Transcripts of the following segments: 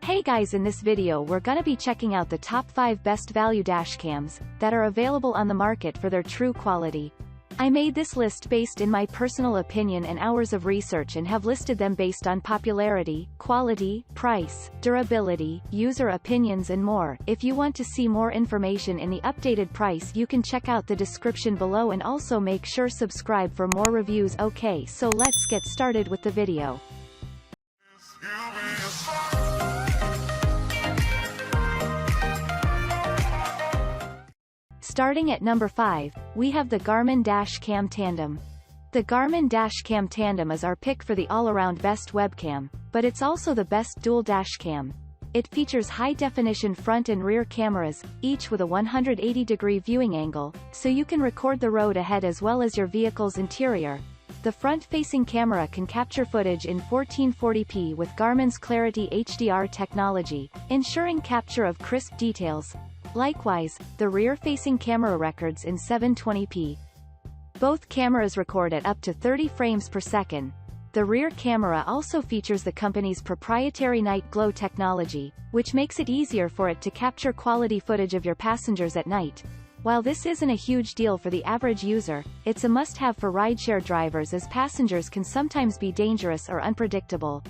Hey guys, in this video we're gonna be checking out the top 5 best value dashcams that are available on the market for their true quality. I made this list based in my personal opinion and hours of research and have listed them based on popularity, quality, price, durability, user opinions and more. If you want to see more information in the updated price, you can check out the description below and also make sure subscribe for more reviews. Okay, so let's get started with the video. Starting at number 5, we have the Garmin Dashcam Tandem. The Garmin Dashcam Tandem is our pick for the all-around best webcam, but it's also the best dual dashcam. It features high-definition front and rear cameras, each with a 180-degree viewing angle, so you can record the road ahead as well as your vehicle's interior. The front-facing camera can capture footage in 1440p with Garmin's Clarity HDR technology, ensuring capture of crisp details. Likewise, the rear-facing camera records in 720p. Both cameras record at up to 30 frames per second. The rear camera also features the company's proprietary night glow technology, which makes it easier for it to capture quality footage of your passengers at night. While this isn't a huge deal for the average user, it's a must-have for rideshare drivers as passengers can sometimes be dangerous or unpredictable.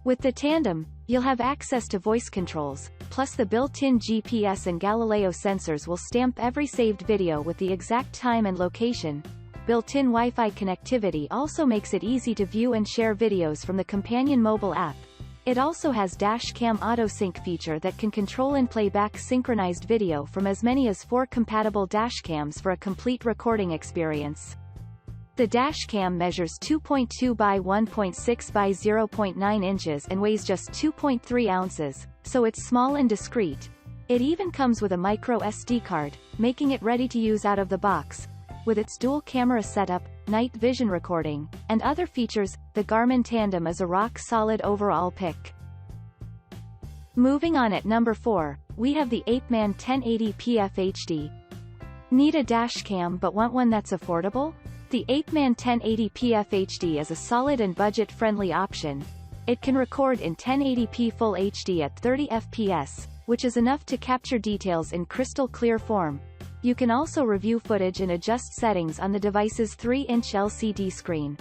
With the Tandem, you'll have access to voice controls, plus the built-in GPS and Galileo sensors will stamp every saved video with the exact time and location. Built-in Wi-Fi connectivity also makes it easy to view and share videos from the companion mobile app. It also has Dashcam Auto-Sync feature that can control and play back synchronized video from as many as 4 compatible dashcams for a complete recording experience. The dashcam measures 2.2 by 1.6 by 0.9 inches and weighs just 2.3 ounces, so it's small and discreet. It even comes with a micro SD card, making it ready to use out of the box. With its dual camera setup, night vision recording, and other features, the Garmin Tandem is a rock-solid overall pick. Moving on at number 4, we have the APEMAN 1080p FHD. Need a dashcam but want one that's affordable? The APEMAN 1080p FHD is a solid and budget-friendly option. It can record in 1080p Full HD at 30 fps, which is enough to capture details in crystal clear form. You can also review footage and adjust settings on the device's 3-inch LCD screen.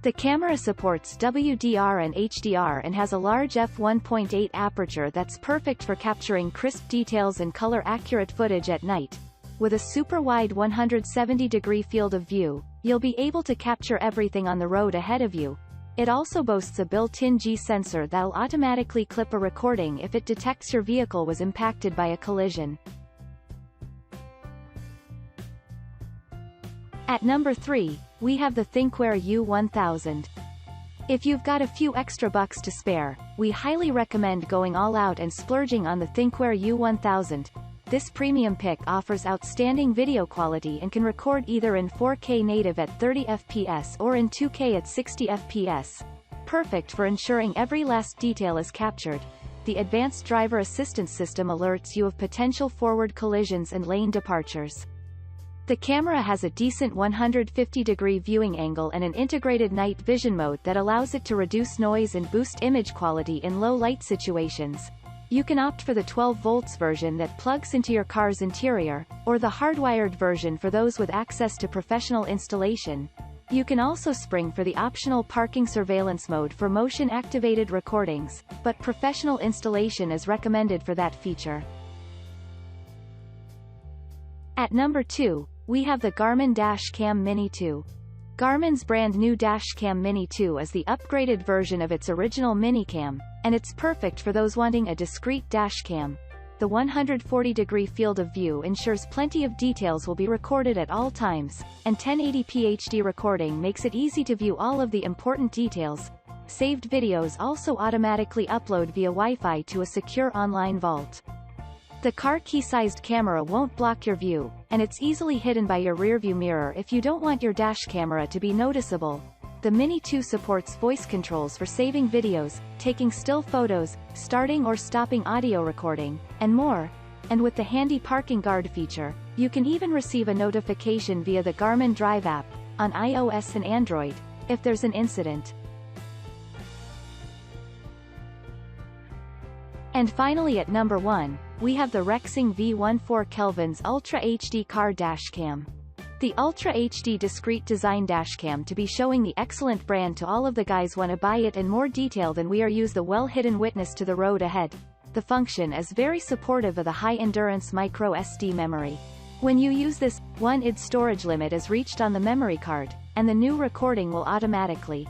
The camera supports WDR and HDR and has a large f1.8 aperture that's perfect for capturing crisp details and color-accurate footage at night. With a super-wide 170-degree field of view, you'll be able to capture everything on the road ahead of you. It also boasts a built-in G sensor that'll automatically clip a recording if it detects your vehicle was impacted by a collision. At number 3, we have the Thinkware U1000. If you've got a few extra bucks to spare, we highly recommend going all out and splurging on the Thinkware U1000. This premium pick offers outstanding video quality and can record either in 4K native at 30 fps or in 2K at 60 fps. Perfect for ensuring every last detail is captured. The advanced driver assistance system alerts you of potential forward collisions and lane departures. The camera has a decent 150-degree viewing angle and an integrated night vision mode that allows it to reduce noise and boost image quality in low light situations. You can opt for the 12 volts version that plugs into your car's interior, or the hardwired version for those with access to professional installation. You can also spring for the optional parking surveillance mode for motion-activated recordings, but professional installation is recommended for that feature. At number 2, we have the Garmin Dashcam Mini 2. Garmin's brand new Dashcam Mini 2 is the upgraded version of its original Minicam, and it's perfect for those wanting a discreet dashcam. The 140-degree field of view ensures plenty of details will be recorded at all times, and 1080p HD recording makes it easy to view all of the important details. Saved videos also automatically upload via Wi-Fi to a secure online vault. The car key-sized camera won't block your view, and it's easily hidden by your rearview mirror if you don't want your dash camera to be noticeable. The Mini 2 supports voice controls for saving videos, taking still photos, starting or stopping audio recording, and more. And with the handy parking guard feature, you can even receive a notification via the Garmin Drive app, on iOS and Android, if there's an incident. And finally at number 1, we have the Rexing V14 Kelvin's Ultra HD Car Dashcam. The Ultra HD discrete design dashcam to be showing the excellent brand to all of the guys wanna buy it in more detail than we are use the well-hidden witness to the road ahead. The function is very supportive of the high-endurance micro SD memory. When you use this, 1 ID storage limit is reached on the memory card, and the new recording will automatically.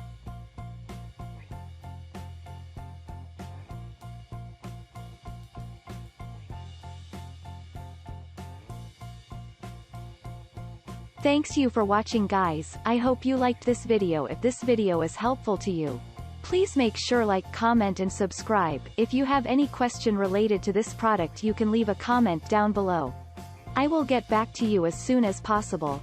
Thanks you for watching guys, I hope you liked this video. If this video is helpful to you, please make sure like, comment and subscribe. If you have any question related to this product you can leave a comment down below. I will get back to you as soon as possible.